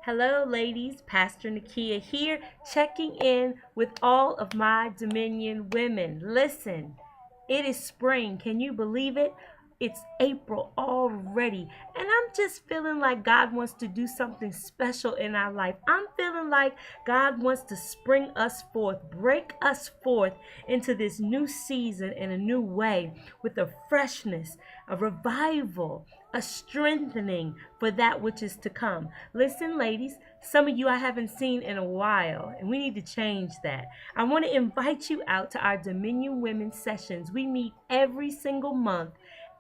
Hello, ladies. Pastor Nakia here, checking in with all of my Dominion women. Listen, it is spring. Can you believe it? It's April already, and I'm just feeling like God wants to do something special in our life. I'm feeling like God wants to spring us forth, break us forth into this new season in a new way with a freshness, a revival, a strengthening for that which is to come. Listen, ladies, some of you I haven't seen in a while, and we need to change that. I want to invite you out to our Dominion Women sessions. We meet every single month.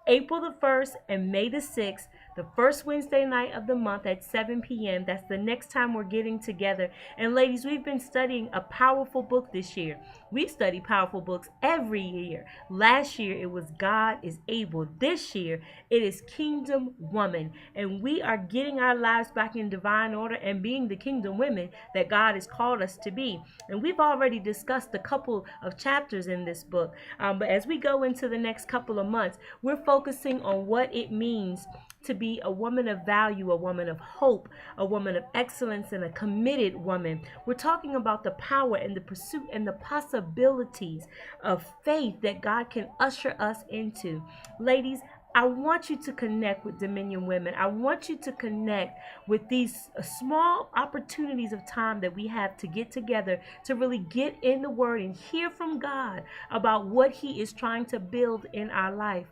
April the 1st and May the 6th, the first Wednesday night of the month at 7 p.m. That's the next time we're getting together. And ladies, we've been studying a powerful book this year. We study powerful books every year. Last year it was God is Able. This year it is Kingdom Woman. And we are getting our lives back in divine order and being the kingdom women that God has called us to be. And we've already discussed a couple of chapters in this book. But as we go into the next couple of months, we're focusing on what it means to be a woman of value, a woman of hope, a woman of excellence, and a committed woman. We're talking about the power and the pursuit and the possibilities of faith that God can usher us into. Ladies, I want you to connect with Dominion Women. I want you to connect with these small opportunities of time that we have to get together to really get in the Word and hear from God about what He is trying to build in our life.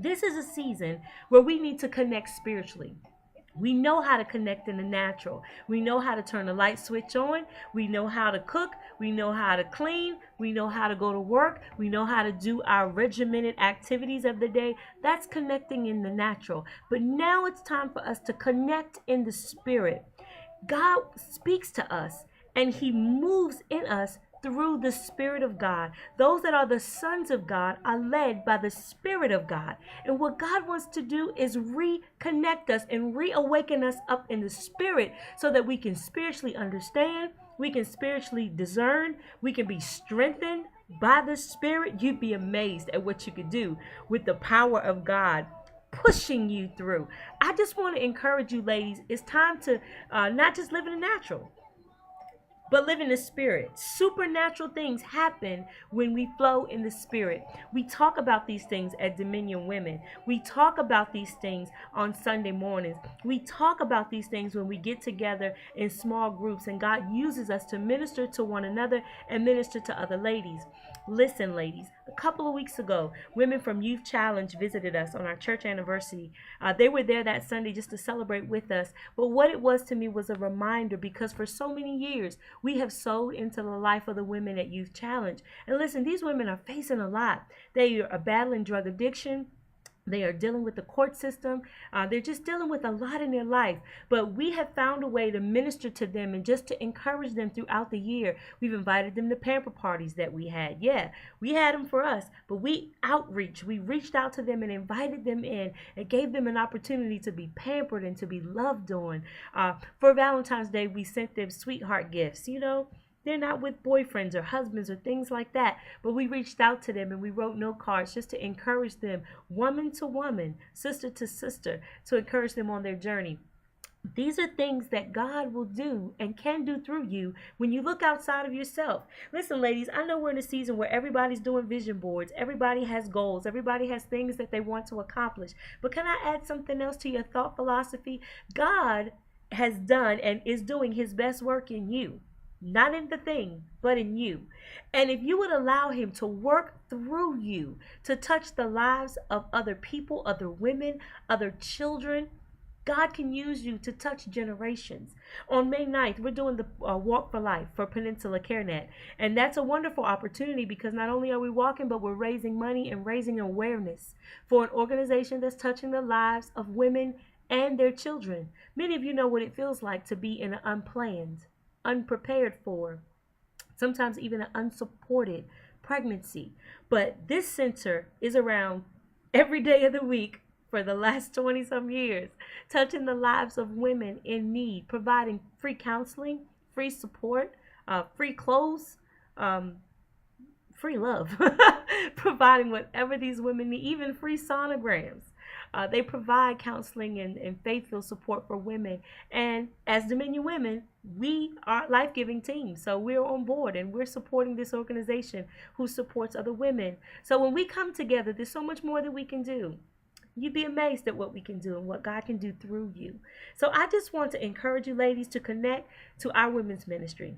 This is a season where we need to connect spiritually. We know how to connect in the natural. We know how to turn the light switch on. We know how to cook. We know how to clean. We know how to go to work. We know how to do our regimented activities of the day. That's connecting in the natural. But now it's time for us to connect in the spirit. God speaks to us and He moves in us through the Spirit of God. Those that are the sons of God are led by the Spirit of God. And what God wants to do is reconnect us and reawaken us up in the Spirit so that we can spiritually understand, we can spiritually discern, we can be strengthened by the Spirit. You'd be amazed at what you could do with the power of God pushing you through. I just want to encourage you, ladies, it's time to not just live in the natural, but live in the spirit. Supernatural things happen when we flow in the spirit. We talk about these things at Dominion Women. We talk about these things on Sunday mornings. We talk about these things when we get together in small groups, and God uses us to minister to one another and minister to other ladies. Listen, ladies, a couple of weeks ago, women from Youth Challenge visited us on our church anniversary. They were there that Sunday just to celebrate with us. But what it was to me was a reminder, because for so many years, we have sowed into the life of the women at Youth Challenge. And listen, these women are facing a lot. They are battling drug addiction. They are dealing with the court system. They're just dealing with a lot in their life. But we have found a way to minister to them and just to encourage them throughout the year. We've invited them to pamper parties that we had. Yeah, we had them for us, but we outreach. We reached out to them and invited them in and gave them an opportunity to be pampered and to be loved on. For Valentine's Day, we sent them sweetheart gifts, They're not with boyfriends or husbands or things like that. But we reached out to them and we wrote note cards just to encourage them, woman to woman, sister to sister, to encourage them on their journey. These are things that God will do and can do through you when you look outside of yourself. Listen, ladies, I know we're in a season where everybody's doing vision boards. Everybody has goals. Everybody has things that they want to accomplish. But can I add something else to your thought philosophy? God has done and is doing His best work in you. Not in the thing, but in you. And if you would allow Him to work through you to touch the lives of other people, other women, other children, God can use you to touch generations. On May 9th, we're doing the Walk for Life for Peninsula CareNet. And that's a wonderful opportunity because not only are we walking, but we're raising money and raising awareness for an organization that's touching the lives of women and their children. Many of you know what it feels like to be in an unplanned, unprepared for, sometimes even an unsupported pregnancy. But this center is around every day of the week for the last 20 some years, touching the lives of women in need, providing free counseling, free support, free clothes, free love, providing whatever these women need, even free sonograms. They provide counseling and faith-filled support for women. And as Dominion Women, we are a life-giving team. So we're on board and we're supporting this organization who supports other women. So when we come together, there's so much more that we can do. You'd be amazed at what we can do and what God can do through you. So I just want to encourage you ladies to connect to our women's ministry,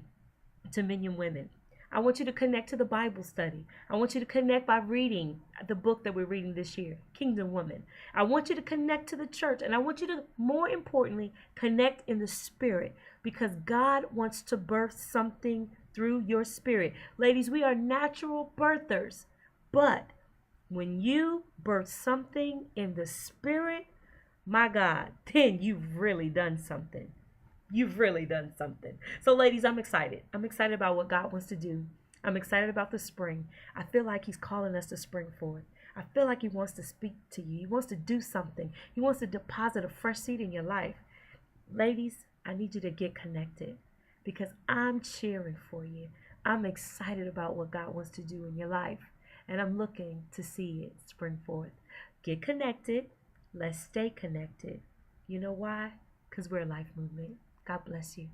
Dominion Women. I want you to connect to the Bible study. I want you to connect by reading the book that we're reading this year, Kingdom Woman. I want you to connect to the church, and I want you to, more importantly, connect in the spirit, because God wants to birth something through your spirit. Ladies, we are natural birthers, but when you birth something in the spirit, my God, then you've really done something. You've really done something. So, ladies, I'm excited. I'm excited about what God wants to do. I'm excited about the spring. I feel like He's calling us to spring forward. I feel like He wants to speak to you. He wants to do something. He wants to deposit a fresh seed in your life. Ladies, I need you to get connected because I'm cheering for you. I'm excited about what God wants to do in your life, and I'm looking to see it spring forth. Get connected. Let's stay connected. You know why? Because we're a life movement. God bless you.